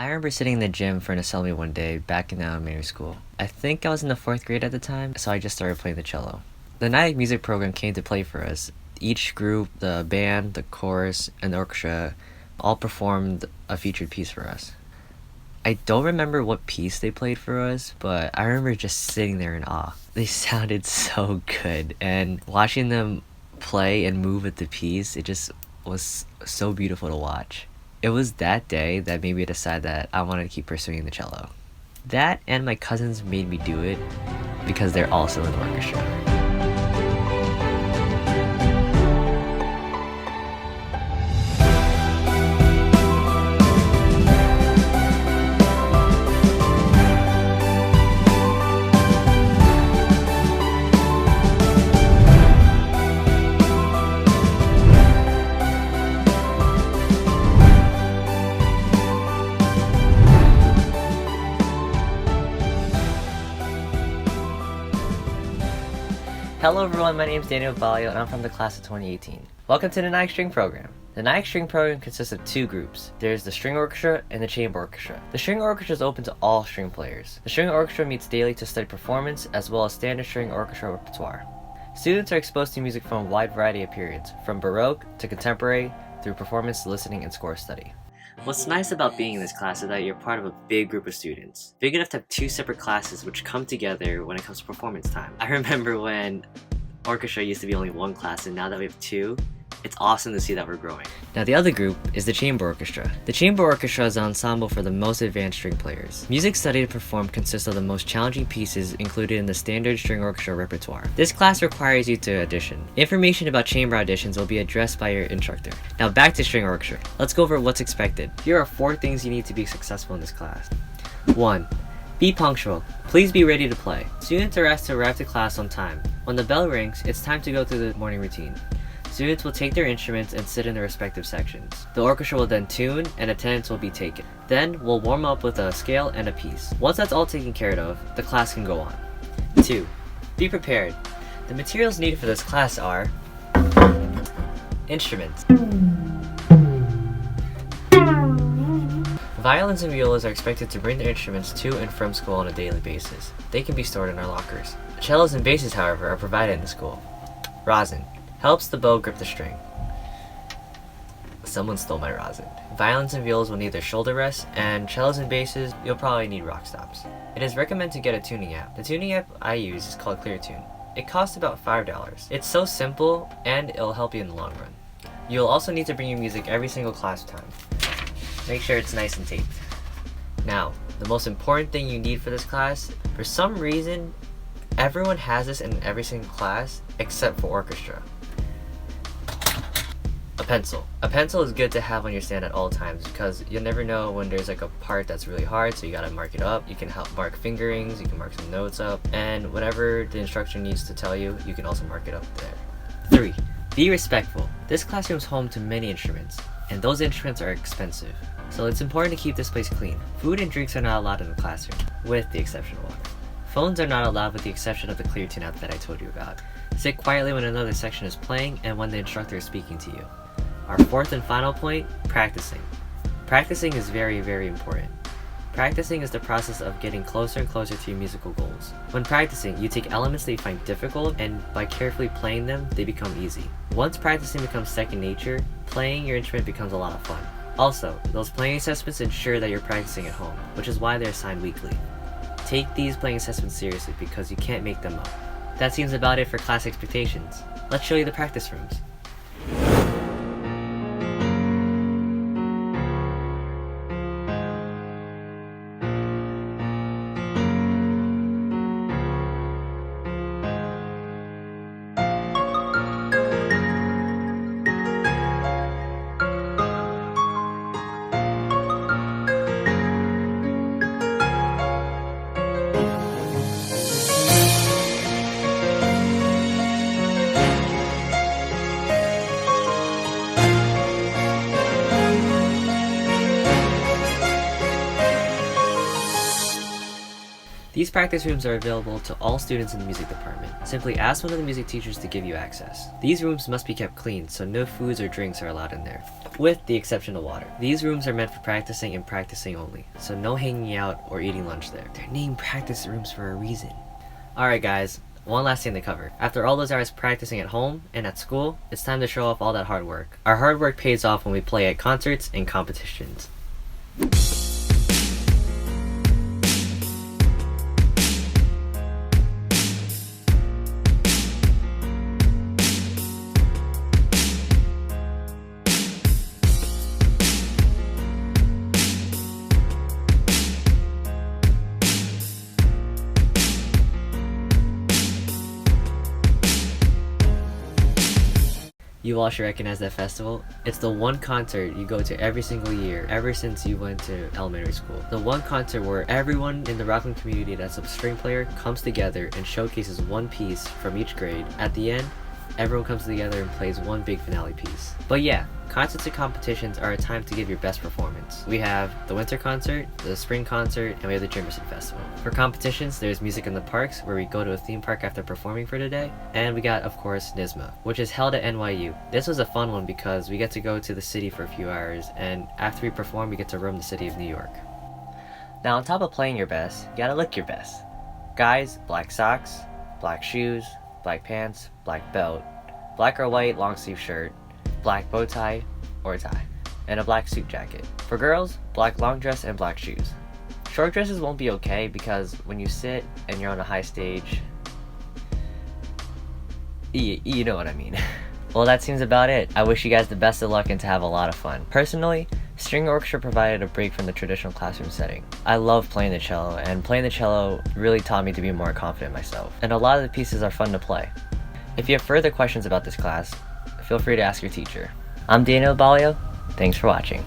I remember sitting in the gym for an assembly one day back in elementary school. I think I was in the fourth grade at the time, so I just started playing the cello. The night music program came to play for us. Each group, the band, the chorus, and the orchestra, all performed a featured piece for us. I don't remember what piece they played for us, but I remember just sitting there in awe. They sounded so good, and watching them play and move with the piece, it just was so beautiful to watch. It was that day that made me decide that I wanted to keep pursuing the cello. That and my cousins made me do it because they're also in the orchestra. Hello everyone, my name is Daniel Balio and I'm from the class of 2018. Welcome to the 9th String Program. The 9th String Program consists of two groups. There's the String Orchestra and the Chamber Orchestra. The String Orchestra is open to all string players. The String Orchestra meets daily to study performance as well as standard string orchestra repertoire. Students are exposed to music from a wide variety of periods, from Baroque to contemporary, through performance, listening, and score study. What's nice about being in this class is that you're part of a big group of students. Big enough to have two separate classes which come together when it comes to performance time. I remember when orchestra used to be only one class, and now that we have two, it's awesome to see that we're growing. Now the other group is the Chamber Orchestra. The Chamber Orchestra is an ensemble for the most advanced string players. Music studied and performed consists of the most challenging pieces included in the standard string orchestra repertoire. This class requires you to audition. Information about chamber auditions will be addressed by your instructor. Now back to string orchestra. Let's go over what's expected. Here are 4 things you need to be successful in this class. 1. Be punctual. Please be ready to play. Students are asked to arrive to class on time. When the bell rings, it's time to go through the morning routine. Students will take their instruments and sit in their respective sections. The orchestra will then tune and attendance will be taken. Then we'll warm up with a scale and a piece. Once that's all taken care of, the class can go on. 2. Be prepared. The materials needed for this class are instruments. Violins and violas are expected to bring their instruments to and from school on a daily basis. They can be stored in our lockers. Cellos and basses, however, are provided in the school. Rosin helps the bow grip the string. Someone stole my rosin. Violins and violas will need their shoulder rests, and cellos and basses, you'll probably need rock stops. It is recommended to get a tuning app. The tuning app I use is called ClearTune. It costs about $5. It's so simple, and it'll help you in the long run. You'll also need to bring your music every single class time. Make sure it's nice and taped. Now, the most important thing you need for this class, for some reason, everyone has this in every single class except for orchestra. A pencil. A pencil is good to have on your stand at all times because you'll never know when there's like a part that's really hard, so you gotta mark it up. You can help mark fingerings, you can mark some notes up, and whatever the instructor needs to tell you, you can also mark it up there. 3. Be respectful. This classroom is home to many instruments, and those instruments are expensive. So it's important to keep this place clean. Food and drinks are not allowed in the classroom, with the exception of water. Phones are not allowed with the exception of the ClearTune app that I told you about. Sit quietly when another section is playing and when the instructor is speaking to you. Our 4th and final point, practicing. Practicing is very, very important. Practicing is the process of getting closer and closer to your musical goals. When practicing, you take elements that you find difficult, and by carefully playing them, they become easy. Once practicing becomes second nature, playing your instrument becomes a lot of fun. Also, those playing assessments ensure that you're practicing at home, which is why they're assigned weekly. Take these playing assessments seriously because you can't make them up. That seems about it for class expectations. Let's show you the practice rooms. These practice rooms are available to all students in the music department. Simply ask one of the music teachers to give you access. These rooms must be kept clean, so no foods or drinks are allowed in there, with the exception of water. These rooms are meant for practicing and practicing only, so no hanging out or eating lunch there. They're named practice rooms for a reason. Alright guys, one last thing to cover. After all those hours practicing at home and at school, it's time to show off all that hard work. Our hard work pays off when we play at concerts and competitions. You all should recognize that festival. It's the one concert you go to every single year, ever since you went to elementary school. The one concert where everyone in the Rockland community that's a string player comes together and showcases one piece from each grade. At the end, everyone comes together and plays one big finale piece. But yeah, concerts and competitions are a time to give your best performance. We have the winter concert, the spring concert, and we have the Jimerson Festival. For competitions, there's music in the parks, where we go to a theme park after performing for the day. And we got, of course, NYSSMA, which is held at NYU. This was a fun one because we get to go to the city for a few hours, and after we perform, we get to roam the city of New York. Now, on top of playing your best, you gotta look your best. Guys, black socks, black shoes, black pants, black belt, black or white long sleeve shirt, black bow tie or tie, and a black suit jacket. For girls, black long dress and black shoes. Short dresses won't be okay because when you sit and you're on a high stage, you know what I mean. Well, that seems about it. I wish you guys the best of luck and to have a lot of fun. Personally, string orchestra provided a break from the traditional classroom setting. I love playing the cello, and playing the cello really taught me to be more confident myself. And a lot of the pieces are fun to play. If you have further questions about this class, feel free to ask your teacher. I'm Daniel Balio. Thanks for watching.